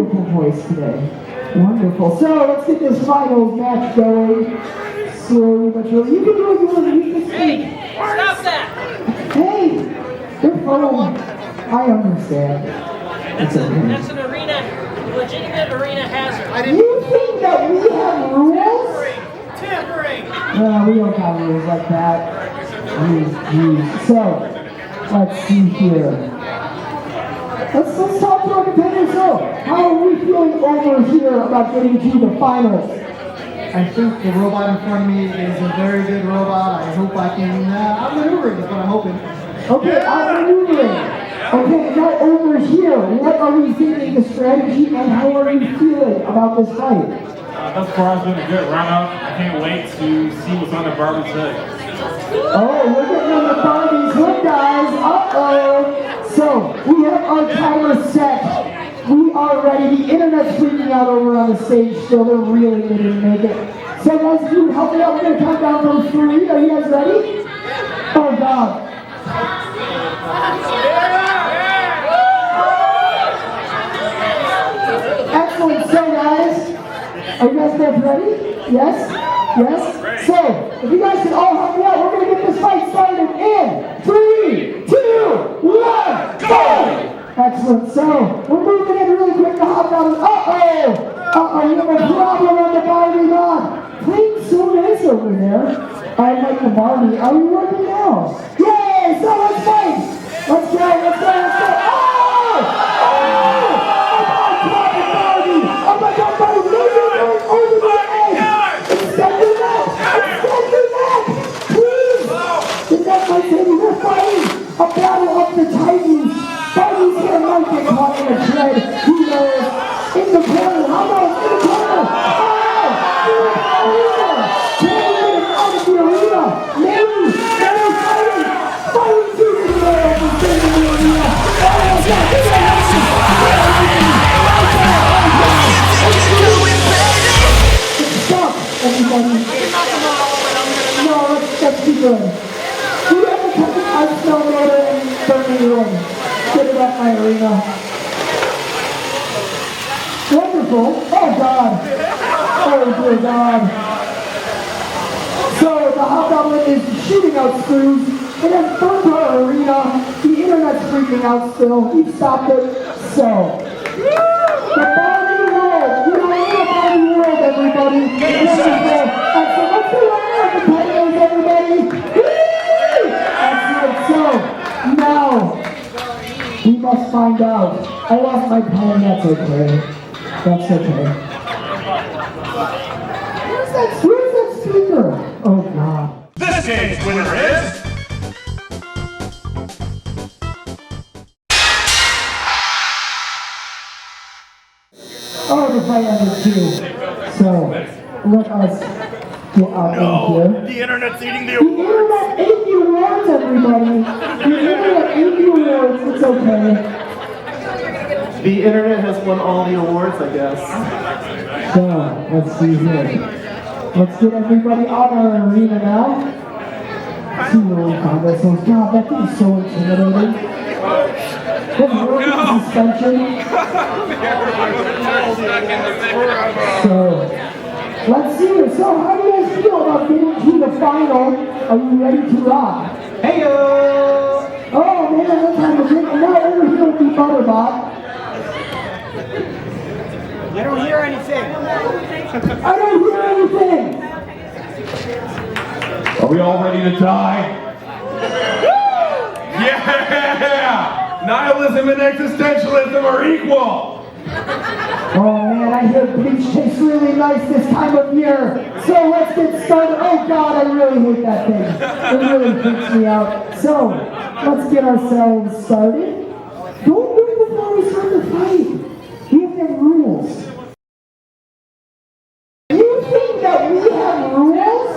beautiful voice today. Wonderful. So let's get this finals match going. Slowly but surely. You can do what you want to do. Hey, stop that! Hey, they're fun. I understand. That's an arena, legitimate arena hazard. You think that we have rules? Tampering! We don't have rules like that. Geez. So, let's see here. Let's talk to our competitors. So, how are we feeling over here about getting to the finals? I think the robot in front of me is a very good robot. I hope I can outmaneuver it, is what I'm hoping. Okay, outmaneuvering. Okay, now over here, what are we thinking the strategy and how are you feeling about this fight? Thus far, it's been a good run-up. I can't wait to see what's on the Barbie's hood. Oh, we're getting on the Barbie's hood, guys. Uh-oh. So, we have our timer set. We are ready. The internet's freaking out over on the stage still. They're really ready to make it. So guys, if you would help me out, we're going to count down from 3. Are you guys ready? Oh, God. Excellent. So, guys, are you guys both ready? Yes? Yes? So, if you guys can all help me out, we're going to get this fight started in 3, 2, 1, go! Excellent. So, we're moving in really quick to hop down. Uh-oh! Uh-oh, we have a problem on the Barbie mod. Playing so nice over there. I like the Barbie. Are we working now? Yay! So let's fight! Let's go, let's go, let's go! Oh! Oh! Oh my God, Barbie! Oh my God, Barbie! Over the edge! Extend your neck! Extend your neck! Please! The neck might take you. We're fighting a battle of the Titans. Barbie's hair might get caught in a tread. Who knows? In the corner. How about in the corner? Oh! Can we get it out of the arena? Maybe. They're fighting. Fighting through the air and staying in the arena. Oh, God. Stop, everybody. No, let's keep going. Do you ever come to my snowboarder and burning room? Get it out my arena. Wonderful. Oh, God. Oh, dear God. So, the Hobgoblin is shooting out screws, and then burned our arena. The internet's freaking out still. He stopped it. So, the Barbie world. You know, in the Barbie world, everybody. Wonderful. Excellent. Let's do it, competitors, everybody. Woo! Excellent. So, now, we must find out. I lost my pen, that's okay. That's okay. Where's that speaker? Oh, God. This game's winner is... Oh, the fight ended too. So, let us get out of here. The internet's eating the The internet ate the awards, everybody. The internet ate the awards. It's okay. The internet has won all the awards, I guess. So, let's see here. Let's get everybody out of our arena now. See where we found ourselves. God, that thing is so intimidating. Suspension. So, let's see here. So, how do you guys feel about getting to the final? Are you ready to rock? Hey-o! Oh, man, that's time to drink. And now over here will be Butterbot. I don't hear anything. I don't hear anything. Are we all ready to die? Yeah! Nihilism and existentialism are equal! Oh man, I hear bleach tastes really nice this time of year. So let's get started. Oh God, I really hate that thing. It really freaks me out. So, let's get ourselves started. Don't move before we start the fight. We have to have rules. You think that we have rules?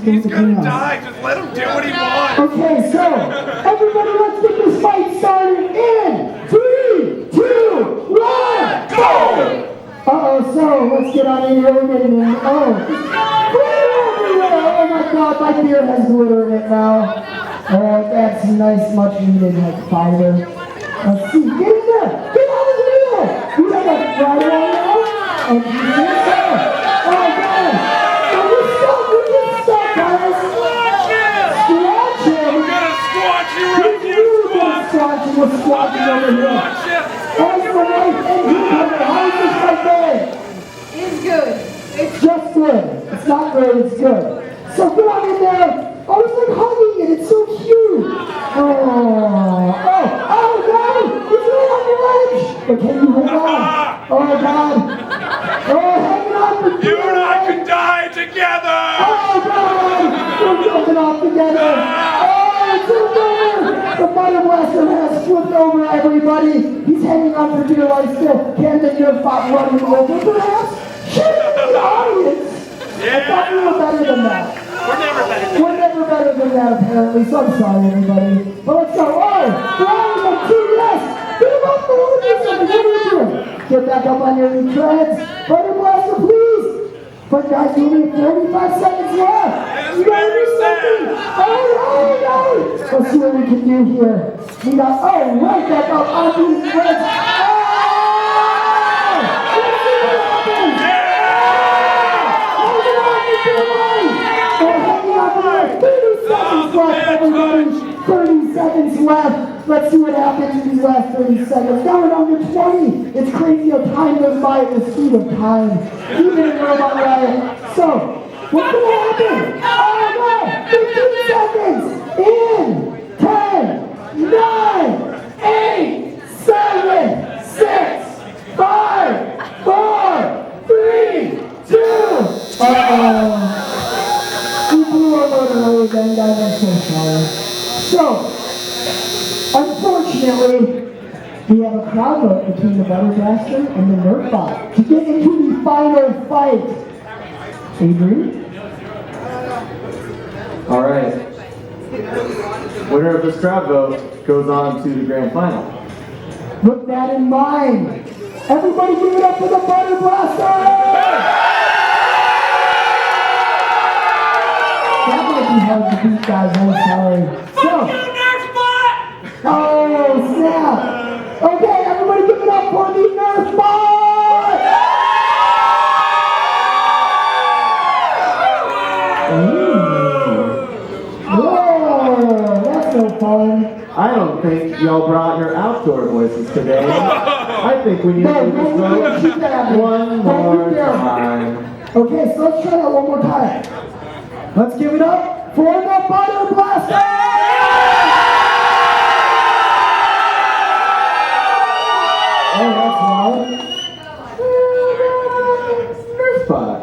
He's gonna die, just let him do what he wants! Okay, so, everybody let's get this fight started in 3, 2, 1, go! Uh-oh, so, let's get on in here, we're getting in. Oh, glitter everywhere! Oh my God, my beer has glitter in it now. Oh, that's nice, much needed, like fiber. Let's see, get in there! Get out of the middle! You got that right on now? And you get there! Oh, God! Oh, we're stuck, guys! Squash him! I'm gonna squash you right He's here, really squash! squashing, we're squashing over here. And for life and cucumber, how is this right there? It's good. It's just good. It's not great, it's good. So get on in there. Oh, it's like hugging it. It's so cute. Oh, God. It's right on your ledge. But can you hold on? Oh, God. Oh, hang on for You and I could die together! Oh, God. We're jumping off together. Oh, it's over. The Butter Blaster has flipped over everybody. He's hanging on for dear life still. Can the Nerfbot run him over, perhaps? Shit, the audience. I thought we were better than that. We're never better than We're never better than that, apparently, so I'm sorry, everybody. But let's go. Oh, round two, yes! Get him up, the Lord, do something. What are you doing? Get back up on your treads. Butter Blaster, please! But guys, you only have 35 seconds left. You gotta do something. Oh, no. Let's see what we can do here. We got, right back up onto his treads. Everybody, 30 seconds left. Let's see what happens in these last 30 seconds. Now we're down to 20. It's crazy how time goes by at the speed of time, even in Robot Riot. So, what's going to happen? Oh no! 15 seconds! In 10, 9, 8, 7, 6, 5, 4, 3, 2. Uh-oh. We blew our motor early then, guys, I'm so sorry. So, unfortunately, we have a crowd vote between the Butter Blaster and the Nerfbot to get into the final fight. Avery? All right. Winner of this crowd vote goes on to the grand final. With that in mind, everybody give it up for the Butter Blaster! That might be hard to beat, guys. I'm sorry. So, oh, snap. Okay, everybody give it up for the Nerfbot! Whoa, that's no fun. I don't think y'all brought your outdoor voices today. I think we need to do this vote one more time. Okay, so let's try that one more time. Let's give it up for the Butter Blaster! Oh, that's loud. Nerfbot.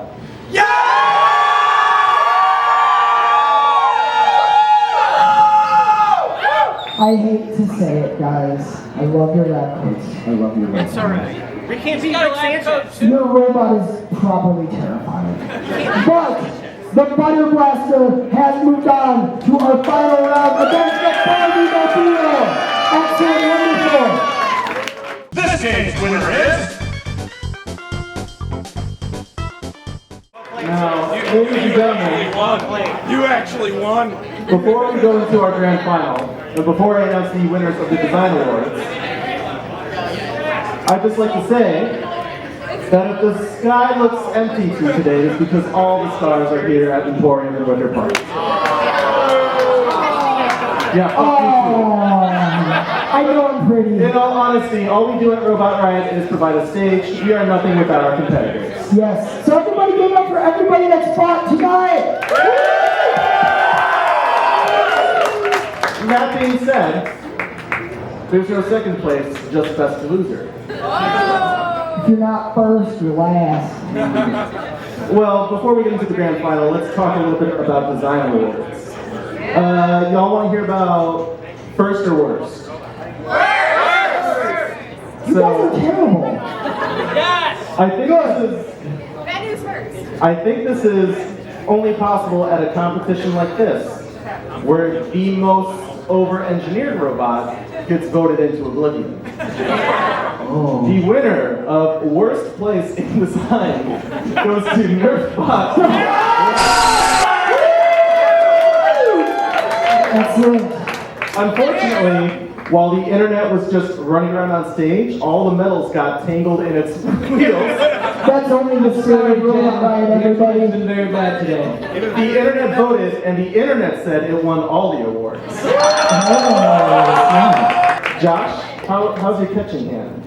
I hate to say it, guys. I love your lab coats. I love you. It's alright. We can't beat Rick Sanchez. Your robot is properly terrifying. But the Butter Blaster has moved on to our final round against the Barbiemobile. Excellent, wonderful. This game's winner is... Now, ladies and gentlemen, You actually won. before we go into our grand final, and before I announce the winners of the Design Awards, I'd just like to say that if the sky looks empty to you today, it's because all the stars are here at Emporium in Winter Park. Yeah, I know I'm pretty. in all honesty, all we do at Robot Riot is provide a stage. We are nothing without our competitors. Yes. So everybody give it up for everybody that's fought tonight. That being said, there's no second place, just best loser. If you're not first, you're last. Well, before we get into the grand final, let's talk a little bit about Design Awards. Y'all want to hear about first or worst? You guys are terrible. Yes! I think this is only possible at a competition like this, where the most over-engineered robot gets voted into oblivion. The winner of worst place in design goes to Nerfbot. Excellent. Unfortunately, while the internet was just running around on stage, all the metals got tangled in its wheels. That's only the spirit of Robot Riot, everybody. Been very bad today. The internet voted, and the internet said it won all the awards. Josh, how's your catching hand?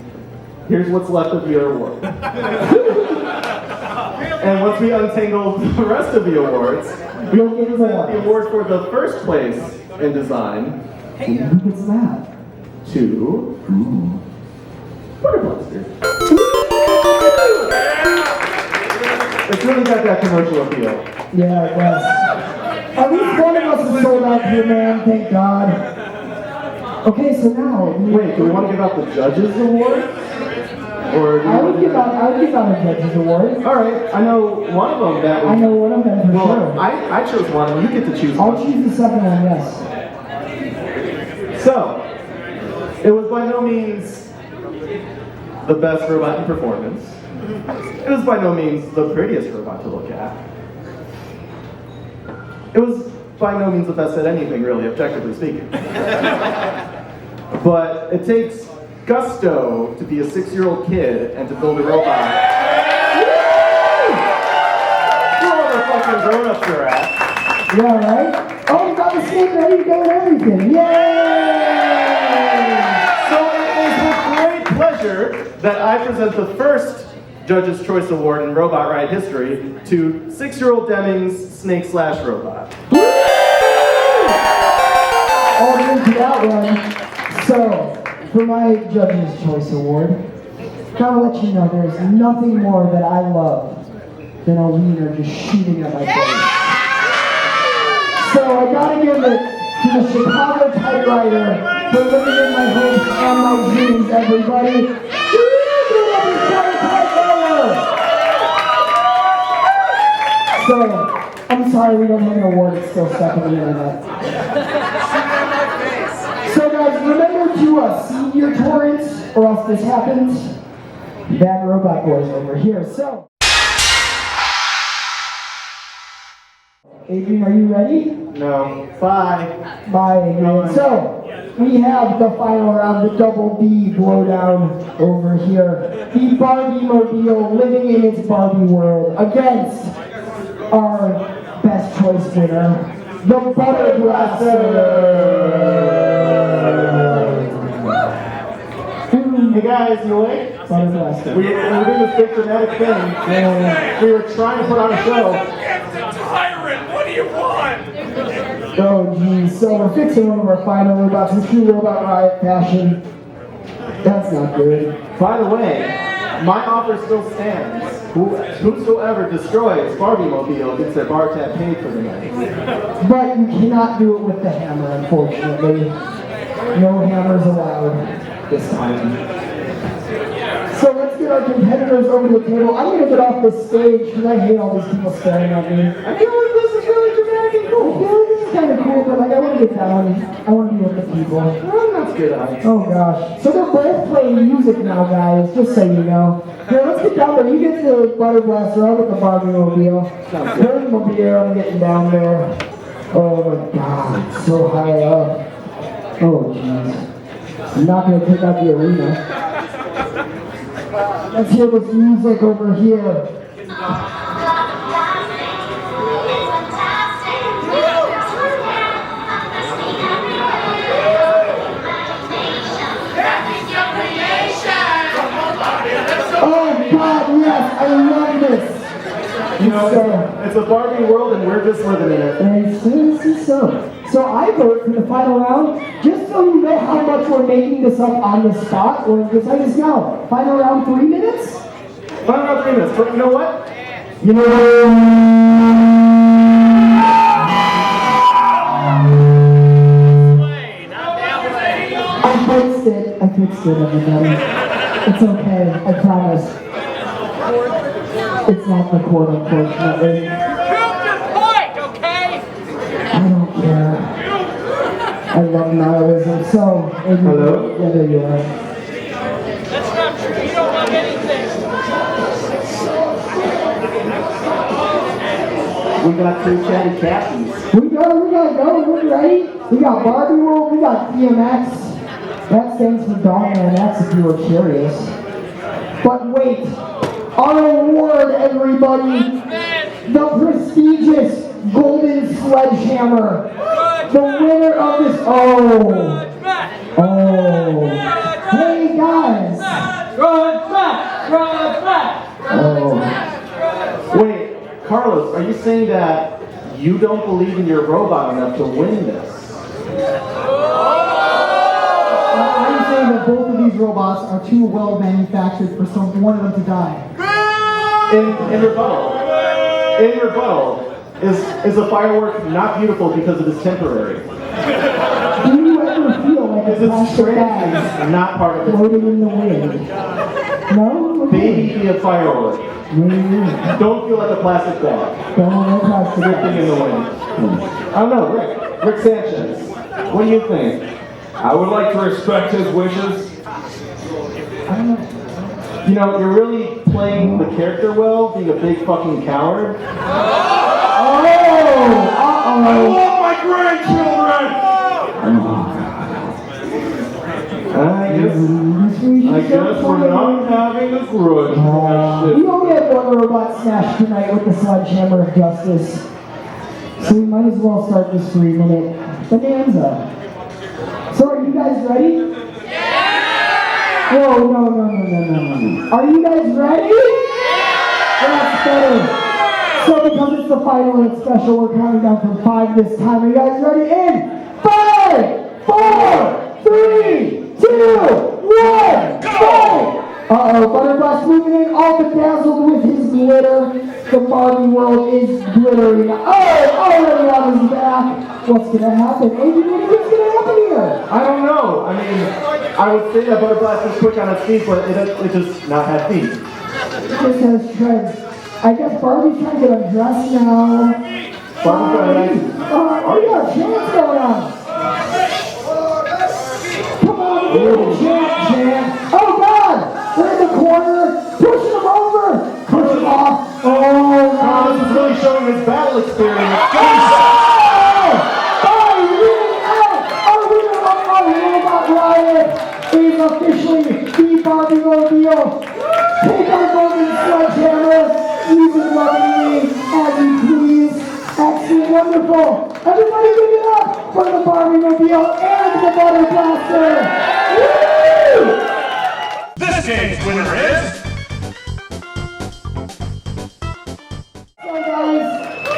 Here's what's left of your award. And once we untangle the rest of the awards, we'll present the award for the first place in design. Who gets that? To Butterbuster. It's really got that commercial appeal. Yeah, it does. At least one of us is sold out here, man. Thank God. Okay, so now. Wait, do we want to give out the judges award? Or do we I would give out a judges award. All right, I know one of them that. I know one of them for Well, sure. I chose one, and you get to choose I'll one. choose the second one, yes. So, it was by no means the best robot in performance. It was by no means the prettiest robot to look at. It was by no means the best at anything, really, objectively speaking. But it takes gusto to be a 6-year-old kid and to build a robot. All the fucking grown-ups are at. Yeah, right? Oh, you got the snake ready to go and everything. Yay! So it is with great pleasure that I present the first Judge's Choice Award in Robot Riot history to 6-year-old Deming's Snake/Robot. All into that one. So, for my Judge's Choice Award, gotta let you know there's nothing more that I love than a wiener just shooting at my face. So I gotta give it to the Chicago typewriter for living in my hopes and my dreams, everybody. So, I'm sorry we don't have an award, it's still stuck in the internet. So guys, remember to seed your torrents, or else this happens. Bad robot boys over here, so. Adrian, are you ready? No. Bye. Bye, Adrian. So, we have the final round, the double B blowdown over here. The Barbiemobile living in its Barbie world against our best choice winner, the Butter Blaster. Hey guys, you awake? Butter Blaster. We're doing this big dramatic thing. We were trying to put on a show. It's a tyrant! What do you want? Oh geez, so we're fixing one of our final robots in true Robot Riot fashion. That's not good. By the way, my offer still stands. Whosoever destroys Barbiemobile gets their bar tab paid for the night. But you cannot do it with the hammer, unfortunately. No hammers allowed this time. So let's get our competitors over the table. I'm going to get off this stage because I hate all these people staring at me. I feel like this is really dramatic and cool. Yeah, this is kind of cool, but like I want to get down. I want to be with the people. Well, that's good, Alex. Oh gosh. So they're both playing music now, guys, just so you know. Here, let's get down there. You get the Butter Blaster, I'll get the Barbiemobile. Barbiemobile, I'm getting down there. Oh my god, it's so high up. Oh jeez. I'm not going to take out the arena. Let's hear this music over here. Oh God, yes, I love this. You know, it's a Barbie world and we're just living in it. And so I vote for the final round, just so you know how much we're making this up on the spot, or just like this now. Final round, 3 minutes? Final round 3 minutes. But you know what? You know I fixed it, everybody. It's okay, I promise. It's not the court, unfortunately. Prove your point, okay? I don't care. I love nihilism. So, Hello? Yeah, there you are. That's not true. You don't love anything. We got 2 chatty Catties. We gotta go. We're ready. We got Barbiemobile, we got DMX. That stands for Dong and X if you were curious. But wait, our award, everybody, the prestigious Golden Sledgehammer, the winner of this. Hey guys. Wait, Carlos, are you saying that you don't believe in your robot enough to win this? I'm saying that both of these robots are too well manufactured for one of them to die. In rebuttal, is a firework not beautiful because it is temporary? Do you ever feel like Is a it plastic bag strange, not part of it? floating in the wind? No? Baby be a firework. Don't feel like a plastic bag. No plastic Drifting in the wind. I don't know, Rick Sanchez. What do you think? I would like to respect his wishes. I don't know. You know, you're really playing the character well, being a big fucking coward. I love my grandchildren! I guess we're not having a grudge. We only have one robot smash tonight with the sledgehammer of justice. So we might as well start this 3-minute bonanza. So are you guys ready? Yeah! Whoa, no. Are you guys ready? Yeah! That's better. So because it's the final and it's special, we're counting down from 5 this time. Are you guys ready? In 5, 4, 3, 2, 1, go! Butterblast moving in, all bedazzled with his glitter. The Barbie world is glittering. Already on his back. What's gonna happen? Adrian, what's gonna happen here? I don't know. I mean, I would say that Butterblast is quick on its feet, but it does not have feet. It just has treads. I guess Barbie's trying to get undressed now. Barbie's got a nice... We got a chance going on. Come on, chant. Oh God! They're in the corner, pushing him over, push him off. Carlos is really showing his battle experience. Our robot Riot is officially the Barbiemobile. Take our golden sledgehammer, use it lovingly as you please. Excellent, wonderful. Everybody give it up for the Barbiemobile and the Butter Blaster. Woo! This game's winner is... So guys,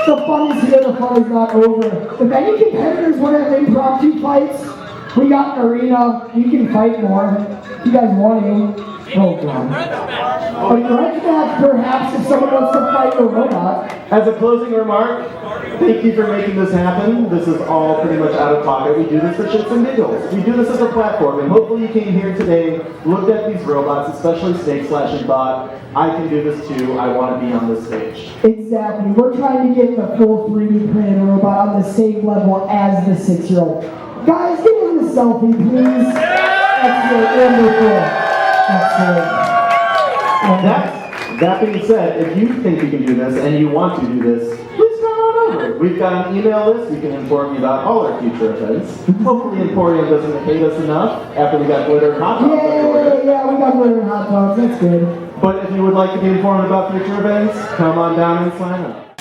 the fun is here, the fun is not over. If any competitors want to have impromptu fights, we got an arena. You can fight more if you guys want to. Oh God. A grudge match perhaps if someone wants to fight a robot. As a closing remark, thank you for making this happen. This is all pretty much out of pocket. We do this for shits and giggles. We do this as a platform, and hopefully you came here today, looked at these robots, especially Snake Slash, and thought, I can do this too, I want to be on this stage. Exactly. We're trying to get the full 3D printed robot on the same level as the 6-year-old. Guys, give him the selfie, please. Excellent, wonderful. Excellent. That being said, if you think you can do this and you want to do this, please come on over. We've got an email list. We can inform you about all our future events. Hopefully Emporium doesn't hate us enough after we got glitter and hot dogs everywhere. Yeah, we got glitter and hot dogs. That's good. But if you would like to be informed about future events, come on down and sign up.